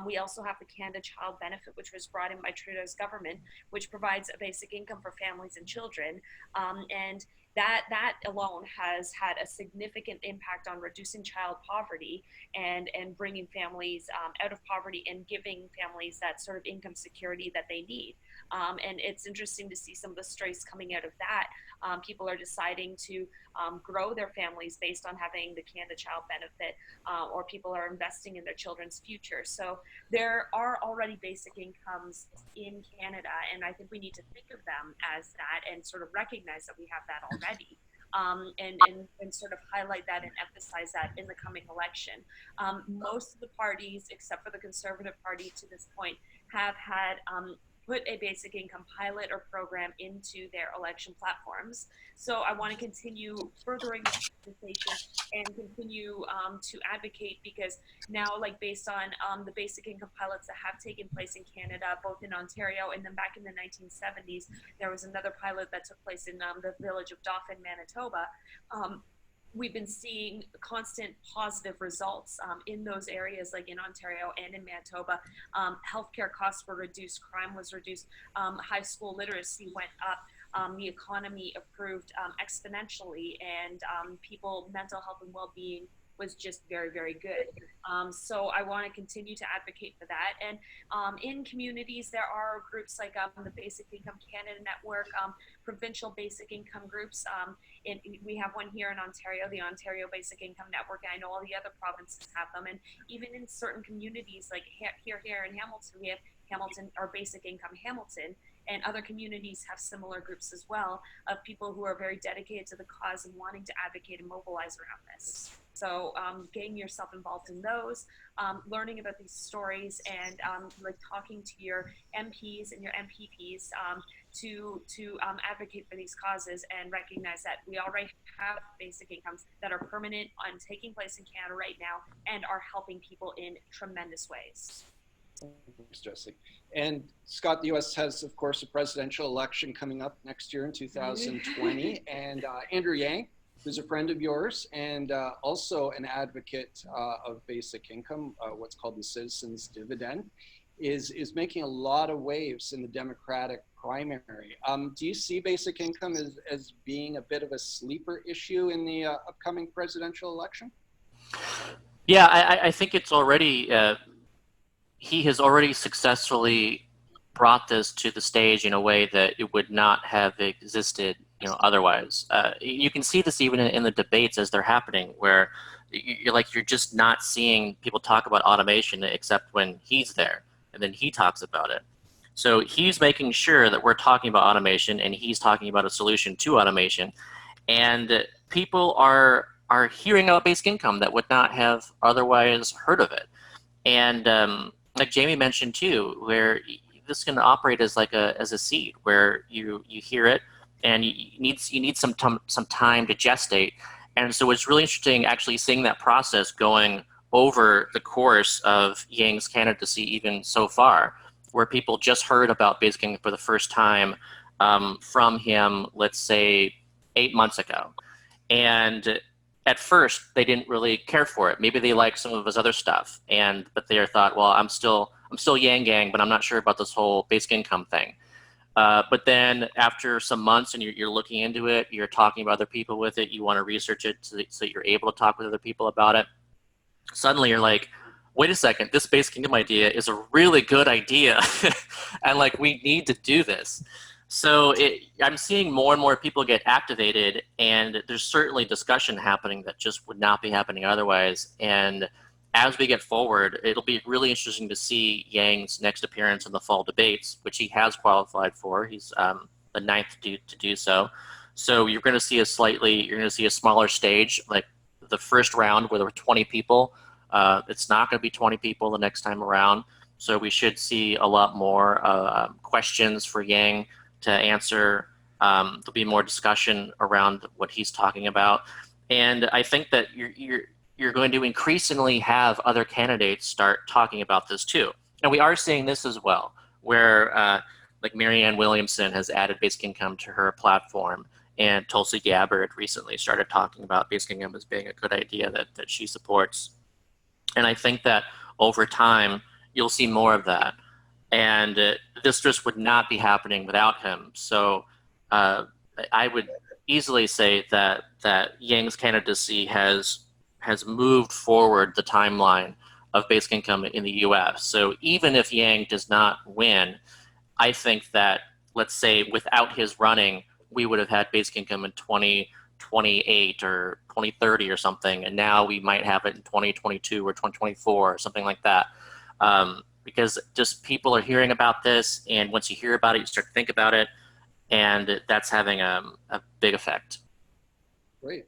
We also have the Canada Child Benefit, which was brought in by Trudeau's government, which provides a basic income for families and children. And that alone has had a significant impact on reducing child poverty and bringing families out of poverty and giving families that sort of income security that they need. And it's interesting to see some of the strays coming out of that. People are deciding to grow their families based on having the Canada Child Benefit, or people are investing in their children's future. So there are already basic incomes in Canada, and I think we need to think of them as that and sort of recognize that we have that already. And sort of highlight that and emphasize that in the coming election. Most of the parties, except for the Conservative Party to this point, have had put a basic income pilot or program into their election platforms. So I want to continue furthering the conversation and continue to advocate, because now, like, based on the basic income pilots that have taken place in Canada, both in Ontario and then back in the 1970s, there was another pilot that took place in the village of Dauphin, Manitoba. We've been seeing constant positive results in those areas, like in Ontario and in Manitoba. Healthcare costs were reduced, crime was reduced, high school literacy went up, the economy improved exponentially, and people mental health and well-being was just very, very good. So I want to continue to advocate for that. And in communities, there are groups like the Basic Income Canada Network, provincial basic income groups. We have one here in Ontario, the Ontario Basic Income Network, and I know all the other provinces have them. And even in certain communities, like here in Hamilton, we have Hamilton, or Basic Income Hamilton, and other communities have similar groups as well, of people who are very dedicated to the cause and wanting to advocate and mobilize around this. So getting yourself involved in those, learning about these stories, and like talking to your MPs and your MPPs to advocate for these causes, and recognize that we already have basic incomes that are permanent and taking place in Canada right now, and are helping people in tremendous ways. Thanks, Jesse. And Scott, the U.S. has, of course, a presidential election coming up next year in 2020. And Andrew Yang, who's a friend of yours and also an advocate of basic income, what's called the citizens dividend, is making a lot of waves in the Democratic primary. Do you see basic income as being a bit of a sleeper issue in the upcoming presidential election? Yeah, I think it's already, he has already successfully brought this to the stage in a way that it would not have existed, otherwise. You can see this even in the debates as they're happening, where you're just not seeing people talk about automation except when he's there, and then he talks about it. So he's making sure that we're talking about automation, and he's talking about a solution to automation, and people are hearing about basic income that would not have otherwise heard of it. And like Jamie mentioned too, where this can operate as like a seed where you hear it, and you need some time to gestate. And so it's really interesting actually seeing that process going over the course of Yang's candidacy, even so far, where people just heard about basic income for the first time from him, let's say 8 months ago. And at first they didn't really care for it. Maybe they liked some of his other stuff, but they thought, well, I'm still Yang Gang, but I'm not sure about this whole basic income thing. But then after some months and you're looking into it, you're talking about other people with it, you want to research it so that you're able to talk with other people about it. Suddenly you're like, wait a second, this basic income idea is a really good idea. And like, we need to do this. So I'm seeing more and more people get activated, and there's certainly discussion happening that just would not be happening otherwise. And as we get forward, it'll be really interesting to see Yang's next appearance in the fall debates, which he has qualified for. He's the ninth to do so. So you're going to see a smaller stage, like the first round where there were 20 people. It's not going to be 20 people the next time around. So we should see a lot more questions for Yang to answer. There'll be more discussion around what he's talking about. And I think that you're going to increasingly have other candidates start talking about this too. And we are seeing this as well, where like Marianne Williamson has added basic income to her platform, and Tulsi Gabbard recently started talking about basic income as being a good idea that she supports. And I think that over time, you'll see more of that. And this just would not be happening without him. So I would easily say that Yang's candidacy has moved forward the timeline of basic income in the US. So even if Yang does not win, I think that, let's say, without his running, we would have had basic income in 2028 or 2030 or something, and now we might have it in 2022 or 2024 or something like that. Because just people are hearing about this, and once you hear about it, you start to think about it, and that's having a big effect. Great.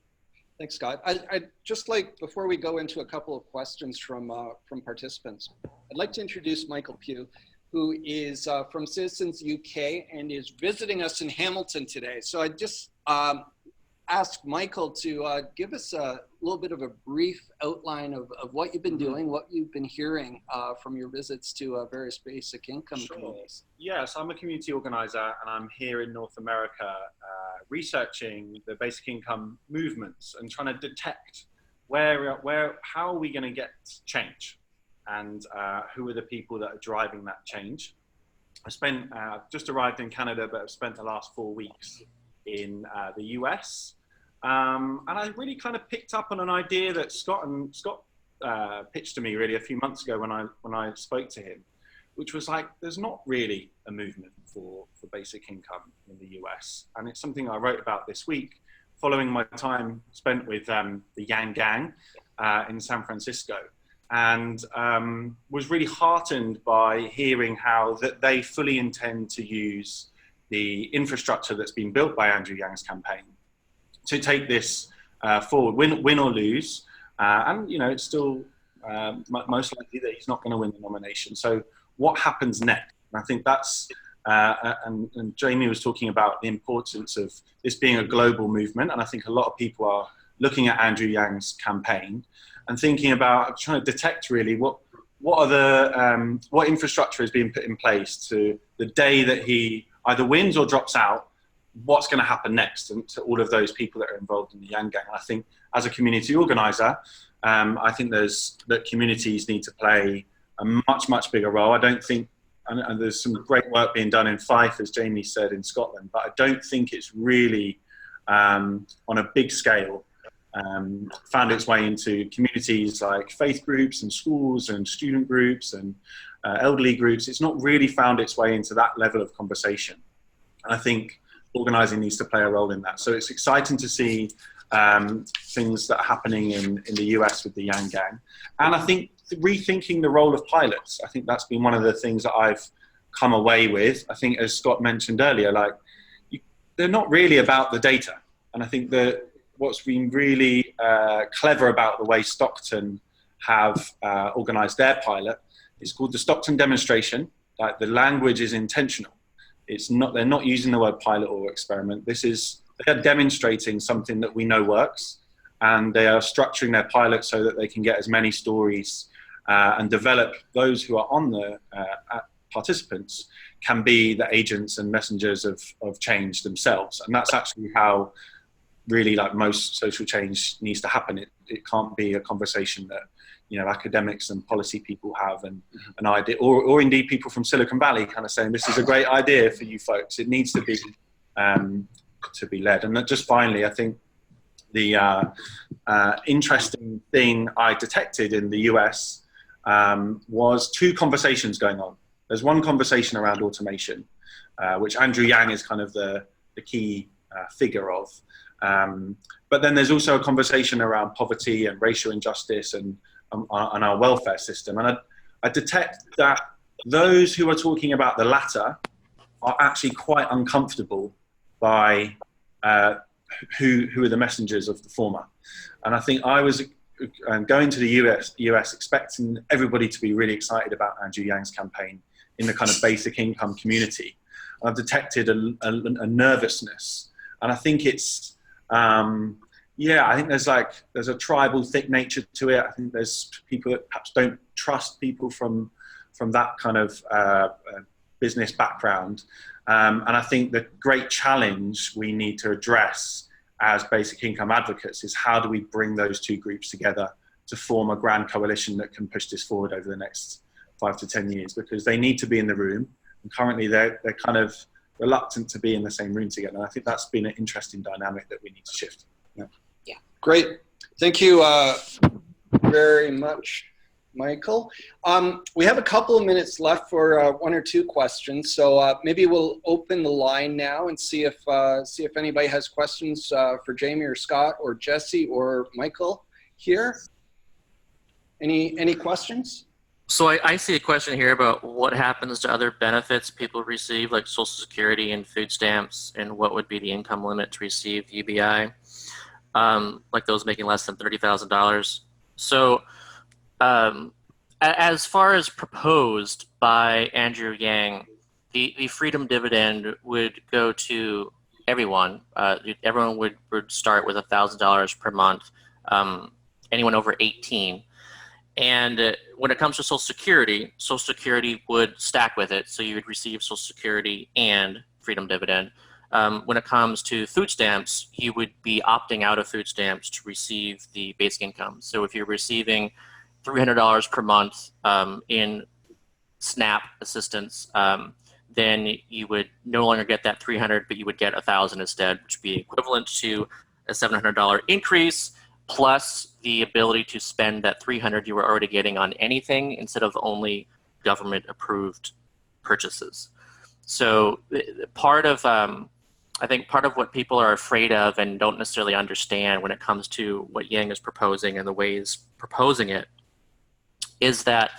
Thanks, Scott. I'd just like, before we go into a couple of questions from participants, I'd like to introduce Michael Pugh, who is from Citizens UK and is visiting us in Hamilton today. So I just ask Michael to give us a little bit of a brief outline of what you've been doing, what you've been hearing from your visits to various basic income communities. Yes, I'm a community organizer, and I'm here in North America researching the basic income movements and trying to detect how are we going to get change, and who are the people that are driving that change. I've just arrived in Canada, but I've spent the last 4 weeks in the US. And I really kind of picked up on an idea that Scott pitched to me really a few months ago when I spoke to him, which was like, there's not really a movement for basic income in the US. And it's something I wrote about this week, following my time spent with the Yang Gang in San Francisco. And was really heartened by hearing how that they fully intend to use the infrastructure that's been built by Andrew Yang's campaign to take this forward, win or lose. And, you know, it's still most likely that he's not going to win the nomination. So what happens next? And I think that's, and Jamie was talking about the importance of this being a global movement. And I think a lot of people are looking at Andrew Yang's campaign and thinking about trying to detect really what infrastructure is being put in place to the day that he either wins or drops out, what's going to happen next, and to all of those people that are involved in the Yang Gang. I think as a community organizer, I think that communities need to play a much bigger role. I don't think, and there's some great work being done in Fife, as Jamie said, in Scotland, but I don't think it's really on a big scale found its way into communities like faith groups and schools and student groups and elderly groups. It's not really found its way into that level of conversation. And I think organising needs to play a role in that. So it's exciting to see things that are happening in the US with the Yang Gang. And I think rethinking the role of pilots, I think that's been one of the things that I've come away with. I think, as Scott mentioned earlier, they're not really about the data. And I think that what's been really clever about the way Stockton have organised their pilot is called the Stockton demonstration. like the language is intentional. It's not, they're not using the word pilot or experiment. They're demonstrating something that we know works, and they are structuring their pilot so that they can get as many stories and develop those who are on the participants can be the agents and messengers of change themselves. And that's actually how really like most social change needs to happen. It can't be a conversation that, you know, academics and policy people have and an idea, or indeed people from Silicon Valley kind of saying, this is a great idea for you folks. It needs to be led. And just finally, I think the interesting thing I detected in the US was two conversations going on. There's one conversation around automation, which Andrew Yang is kind of the key figure of. But then there's also a conversation around poverty and racial injustice and our welfare system. And I detect that those who are talking about the latter are actually quite uncomfortable by who are the messengers of the former. And I think I was going to the US expecting everybody to be really excited about Andrew Yang's campaign in the kind of basic income community. And I've detected a nervousness. And I think it's, I think there's a tribal thick nature to it. I think there's people that perhaps don't trust people from that kind of business background. And I think the great challenge we need to address as basic income advocates is how do we bring those two groups together to form a grand coalition that can push this forward over the next 5 to 10 years, because they need to be in the room. And currently they're kind of reluctant to be in the same room together. And I think that's been an interesting dynamic that we need to shift. Yeah. Great. Thank you very much, Michael. We have a couple of minutes left for one or two questions. So maybe we'll open the line now and see if anybody has questions for Jamie or Scott or Jesse or Michael here. Any questions? So I see a question here about what happens to other benefits people receive, like Social Security and food stamps, and what would be the income limit to receive UBI, like those making less than $30,000. So as far as proposed by Andrew Yang, the freedom dividend would go to everyone. Everyone would start with $1,000 per month, anyone over 18. And when it comes to Social Security would stack with it. So you would receive Social Security and freedom dividend. When it comes to food stamps, you would be opting out of food stamps to receive the basic income. So if you're receiving $300 per month in SNAP assistance, then you would no longer get that $300, but you would get $1,000 instead, which would be equivalent to a $700 increase, plus the ability to spend that $300 you were already getting on anything instead of only government-approved purchases. So part of, I think part of what people are afraid of and don't necessarily understand when it comes to what Yang is proposing and the way he's proposing it is that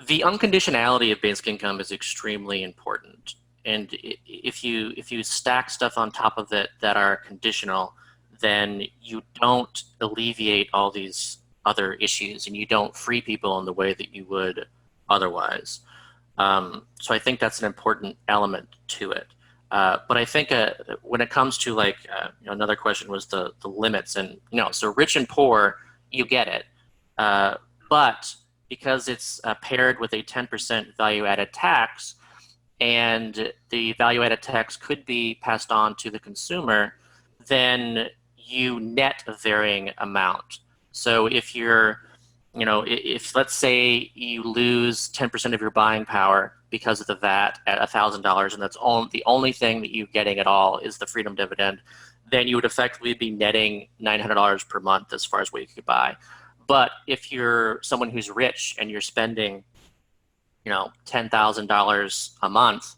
the unconditionality of basic income is extremely important. And if you stack stuff on top of it that are conditional, then you don't alleviate all these other issues and you don't free people in the way that you would otherwise. So I think that's an important element to it. But I think when it comes to like, another question was the limits, and so rich and poor, you get it. But because it's paired with a 10% value-added tax, and the value-added tax could be passed on to the consumer, then you net a varying amount. So if you're, if let's say you lose 10% of your buying power because of the VAT at $1,000, and that's the only thing that you're getting at all is the freedom dividend, then you would effectively be netting $900 per month as far as what you could buy. But if you're someone who's rich and you're spending, $10,000 a month,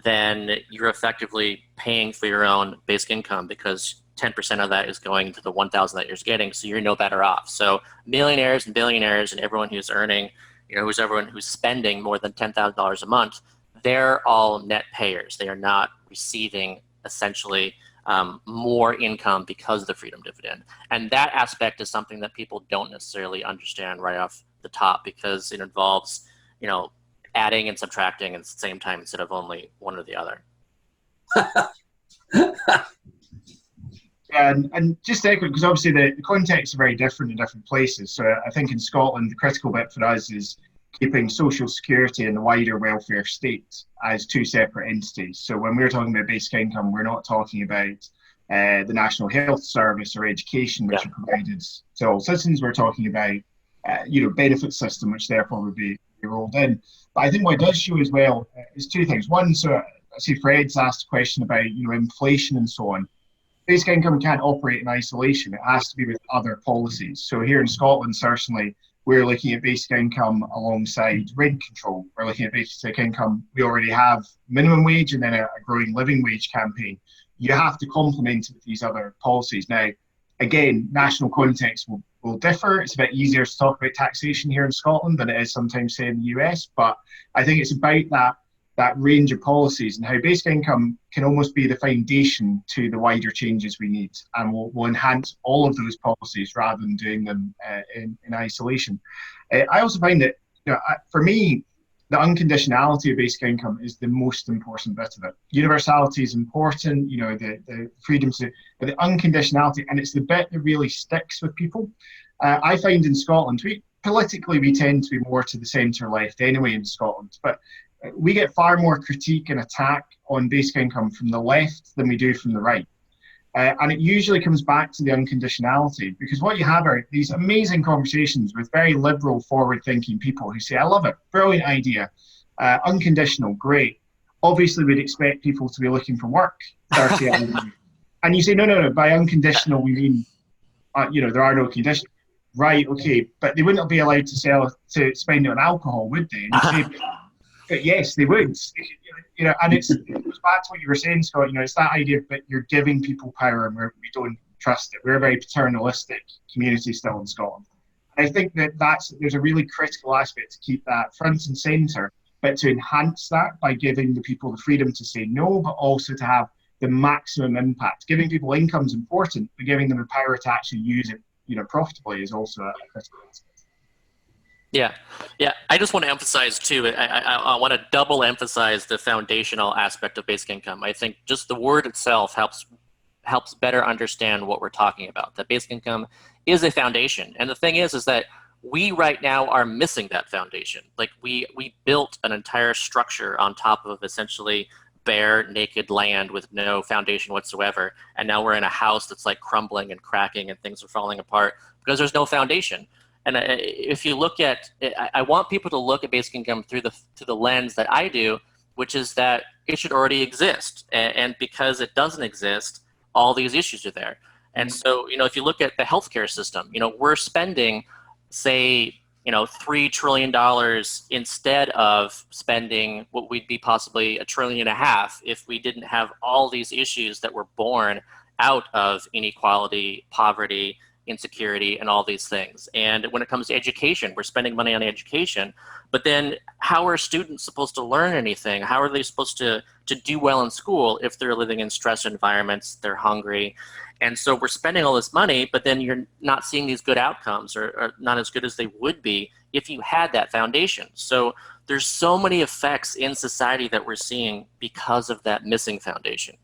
then you're effectively paying for your own basic income because 10% of that is going to the 1,000 that you're getting, so you're no better off. So millionaires and billionaires and everyone who's earning, everyone who's spending more than $10,000 a month, they're all net payers. They are not receiving essentially more income because of the freedom dividend. And that aspect is something that people don't necessarily understand right off the top, because it involves, adding and subtracting at the same time instead of only one or the other. And just to echo, because obviously the context is very different in different places. So I think in Scotland, the critical bit for us is keeping social security and the wider welfare state as two separate entities. So when we're talking about basic income, we're not talking about the National Health Service or education, which are provided to all citizens. We're talking about, benefit system, which therefore would be rolled in. But I think what it does show as well is two things. One, so I see Fred's asked a question about, inflation and so on. Basic income can't operate in isolation. It has to be with other policies. So here in Scotland, certainly, we're looking at basic income alongside rent control. We're looking at basic income. We already have minimum wage and then a growing living wage campaign. You have to complement it with these other policies. Now, again, national context will differ. It's a bit easier to talk about taxation here in Scotland than it is sometimes, say, in the US. But I think it's about that range of policies and how basic income can almost be the foundation to the wider changes we need, and will enhance all of those policies rather than doing them in isolation. I also find that, for me, the unconditionality of basic income is the most important bit of it. Universality is important, the freedom to, but the unconditionality, and it's the bit that really sticks with people. I find in Scotland, politically we tend to be more to the centre left anyway in Scotland, but we get far more critique and attack on basic income from the left than we do from the right. And it usually comes back to the unconditionality, because what you have are these amazing conversations with very liberal, forward-thinking people who say, I love it, brilliant idea, unconditional, great. Obviously, we'd expect people to be looking for work 30 hours a week. And you say, no, by unconditional, we mean, there are no conditions. Right, okay, but they wouldn't be allowed to spend it on alcohol, would they? And you say, but yes, they would. And it goes back to what you were saying, Scott. It's that idea that you're giving people power and we don't trust it. We're a very paternalistic community still in Scotland. And I think there's a really critical aspect to keep that front and centre, but to enhance that by giving the people the freedom to say no, but also to have the maximum impact. Giving people income is important, but giving them the power to actually use it, profitably is also a critical aspect. Yeah. I just want to emphasize too. I want to double emphasize the foundational aspect of basic income. I think just the word itself helps better understand what we're talking about. That basic income is a foundation, and the thing is that we right now are missing that foundation. Like we built an entire structure on top of essentially bare, naked land with no foundation whatsoever, and now we're in a house that's like crumbling and cracking, and things are falling apart because there's no foundation. And if you look at, I want people to look at basic income through the lens that I do, which is that it should already exist. And because it doesn't exist, all these issues are there. And so, if you look at the healthcare system, we're spending, say, $3 trillion instead of spending what would be possibly $1.5 trillion if we didn't have all these issues that were born out of inequality, poverty, insecurity, and all these things. And when it comes to education, we're spending money on education, but then how are students supposed to learn anything? How are they supposed to do well in school if they're living in stress environments, they're hungry? And so we're spending all this money, but then you're not seeing these good outcomes, or not as good as they would be if you had that foundation. So there's so many effects in society that we're seeing because of that missing foundation.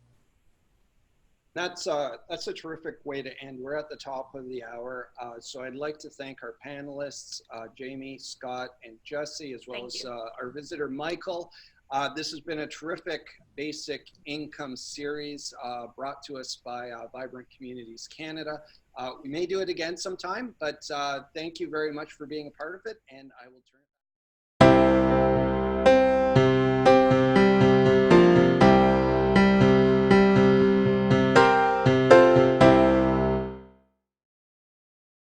That's a terrific way to end. We're at the top of the hour. So I'd like to thank our panelists, Jamie, Scott, and Jesse, as well as our visitor, Michael. This has been a terrific basic income series brought to us by Vibrant Communities Canada. We may do it again sometime, but thank you very much for being a part of it, and I will turn